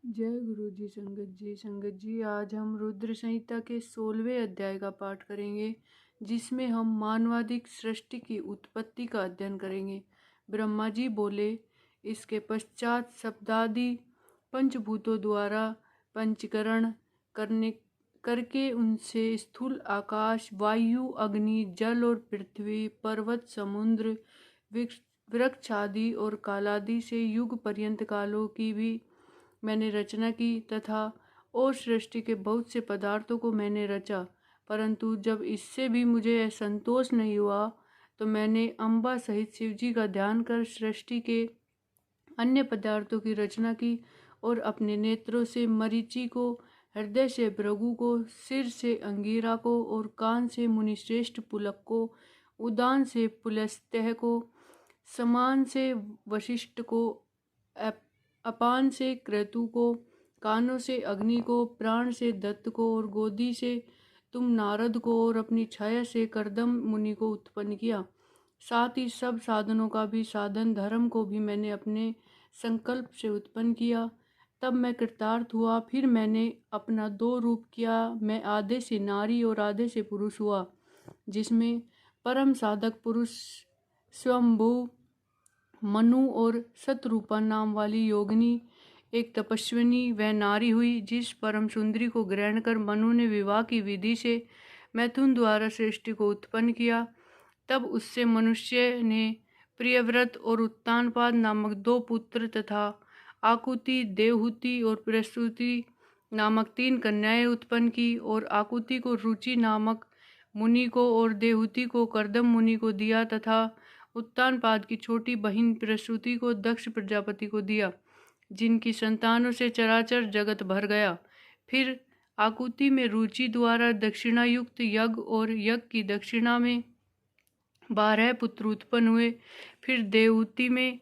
जय गुरु जी। संगत जी आज हम रुद्र संहिता के 16वें अध्याय का पाठ करेंगे, जिसमें हम मानवाधिक सृष्टि की उत्पत्ति का अध्ययन करेंगे। ब्रह्मा जी बोले, इसके पश्चात शब्दादि पंचभूतों द्वारा पंचकरण करके उनसे स्थूल आकाश, वायु, अग्नि, जल और पृथ्वी, पर्वत, समुद्र, वृक्ष आदि और कालादि से युग पर्यंत कालों की भी मैंने रचना की तथा और सृष्टि के बहुत से पदार्थों को मैंने रचा। परंतु जब इससे भी मुझे संतोष नहीं हुआ तो मैंने अम्बा सहित शिवजी का ध्यान कर सृष्टि के अन्य पदार्थों की रचना की और अपने नेत्रों से मरीचि को, हृदय से भृगु को, सिर से अंगिरा को और कान से मुनिश्रेष्ठ पुलक को, उदान से पुलस्त्य को, समान से वशिष्ठ को, अपान से क्रतु को, कानों से अग्नि को, प्राण से दत्त को और गोदी से तुम नारद को और अपनी छाया से करदम मुनि को उत्पन्न किया। साथ ही सब साधनों का भी साधन धर्म को भी मैंने अपने संकल्प से उत्पन्न किया। तब मैं कृतार्थ हुआ। फिर मैंने अपना दो रूप किया। मैं आधे से नारी और आधे से पुरुष हुआ, जिसमें परम साधक पुरुष स्वयंभू मनु और शतरूपा नाम वाली योगिनी एक तपस्विनी वह नारी हुई, जिस परम सुंदरी को ग्रहण कर मनु ने विवाह की विधि से मैथुन द्वारा सृष्टि को उत्पन्न किया। तब उससे मनुष्य ने प्रियव्रत और उत्तानपाद नामक दो पुत्र तथा आकुति, देवहूति और प्रसूति नामक तीन कन्याएं उत्पन्न की और आकुति को रुचि नामक मुनि को और देवहूति को करदम मुनि को दिया तथा उत्तानपाद की छोटी बहिन प्रसूति को दक्ष प्रजापति को दिया, जिनकी संतानों से चराचर जगत भर गया। फिर आकुति में रुचि द्वारा दक्षिणा युक्त यज्ञ और यज्ञ की दक्षिणा में 12 पुत्र उत्पन्न हुए। फिर देवहूति में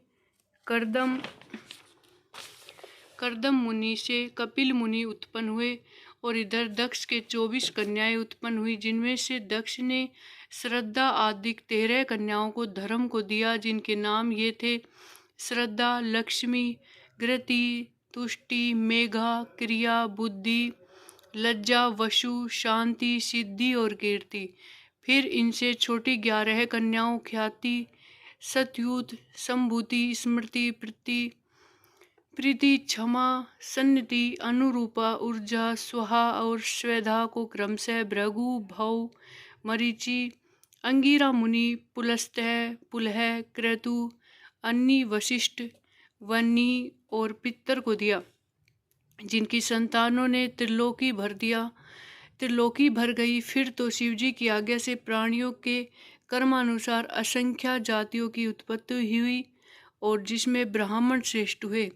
करदम मुनि से कपिल मुनि उत्पन्न हुए और इधर दक्ष के 24 कन्याएं उत्पन्न हुई, जिनमें से दक्ष ने श्रद्धा आदि 13 कन्याओं को धर्म को दिया, जिनके नाम ये थे: श्रद्धा, लक्ष्मी, घृति, तुष्टि, मेघा, क्रिया, बुद्धि, लज्जा, वशु, शांति, सिद्धि और कीर्ति। फिर इनसे छोटी 11 कन्याओं ख्याति, सतयुत, संभूति, स्मृति, प्रीति, क्षमा, सन्नति, अनुरूपा, ऊर्जा, स्वाहा और स्वेधा को क्रमशः भृगु, भव, मरीचि, अंगिरा मुनि, पुलस्त्य, पुलह, क्रतु, अन्नी, वशिष्ठ, वन्नी और पितर को दिया, जिनकी संतानों ने त्रिलोकी भर गई। फिर तो शिवजी की आज्ञा से प्राणियों के कर्मानुसार असंख्य जातियों की उत्पत्ति हुई और जिसमें ब्राह्मण श्रेष्ठ हुए।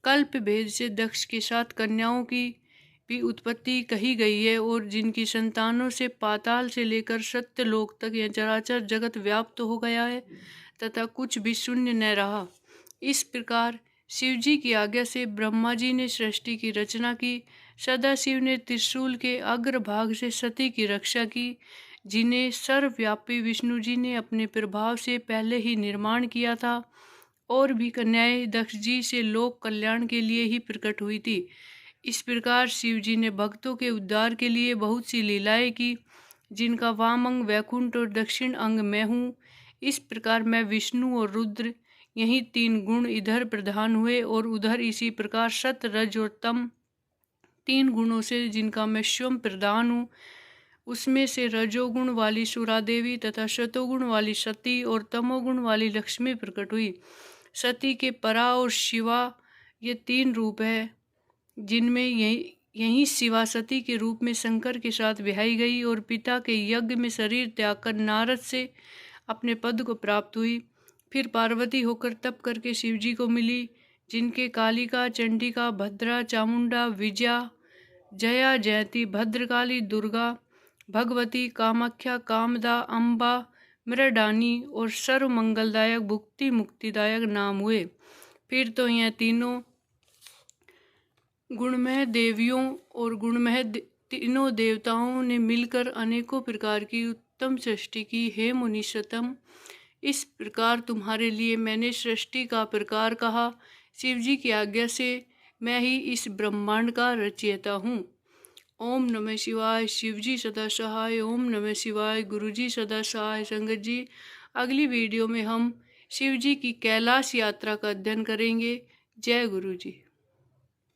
कल्प भेद से दक्ष के 7 कन्याओं की भी उत्पत्ति कही गई है और जिनकी संतानों से पाताल से लेकर सत्यलोक तक यह चराचर जगत व्याप्त हो गया है तथा कुछ भी शून्य न रहा। इस प्रकार शिवजी की आज्ञा से ब्रह्मा जी ने सृष्टि की रचना की। सदाशिव ने त्रिशूल के अग्रभाग से सती की रक्षा की, जिन्हें सर्वव्यापी विष्णु जी ने अपने प्रभाव से पहले ही निर्माण किया था। और भी कन्याएं दक्ष जी से लोक कल्याण के लिए ही प्रकट हुई थी। इस प्रकार शिव जी ने भक्तों के उद्धार के लिए बहुत सी लीलाएं की, जिनका वाम अंग वैकुंठ और दक्षिण अंग मैं हूँ। इस प्रकार मैं विष्णु और रुद्र, यही 3 गुण इधर प्रधान हुए और उधर इसी प्रकार सत, रज और तम 3 गुणों से जिनका मैं स्वयं प्रधान हूँ, उसमें से रजोगुण वाली सुरादेवी तथा शतोगुण वाली सती और तमोगुण वाली लक्ष्मी प्रकट हुई। सती के परा और शिवा ये 3 रूप है, जिनमें यही शिवा सती के रूप में शंकर के साथ विहाई गई और पिता के यज्ञ में शरीर त्याग कर नारद से अपने पद को प्राप्त हुई। फिर पार्वती होकर तप करके शिवजी को मिली, जिनके कालिका, चंडिका, भद्रा, चामुंडा, विजया, जया, जयंती, भद्रकाली, दुर्गा, भगवती, कामाख्या, कामदा, अम्बा, मृडानी और सर्व मंगलदायक भुक्ति मुक्तिदायक नाम हुए। फिर तो यह तीनों गुणमय देवियों और गुणमय तीनों देवताओं ने मिलकर अनेकों प्रकार की उत्तम सृष्टि की। हे मुनीशतम, इस प्रकार तुम्हारे लिए मैंने सृष्टि का प्रकार कहा। शिवजी की आज्ञा से मैं ही इस ब्रह्मांड का रचयिता हूँ। ओम नमः शिवाय। शिवजी सदा सहाय। ओम नमः शिवाय। गुरुजी सदा सहाय। संगत जी, अगली वीडियो में हम शिवजी की कैलाश यात्रा का अध्ययन करेंगे। जय गुरु जी।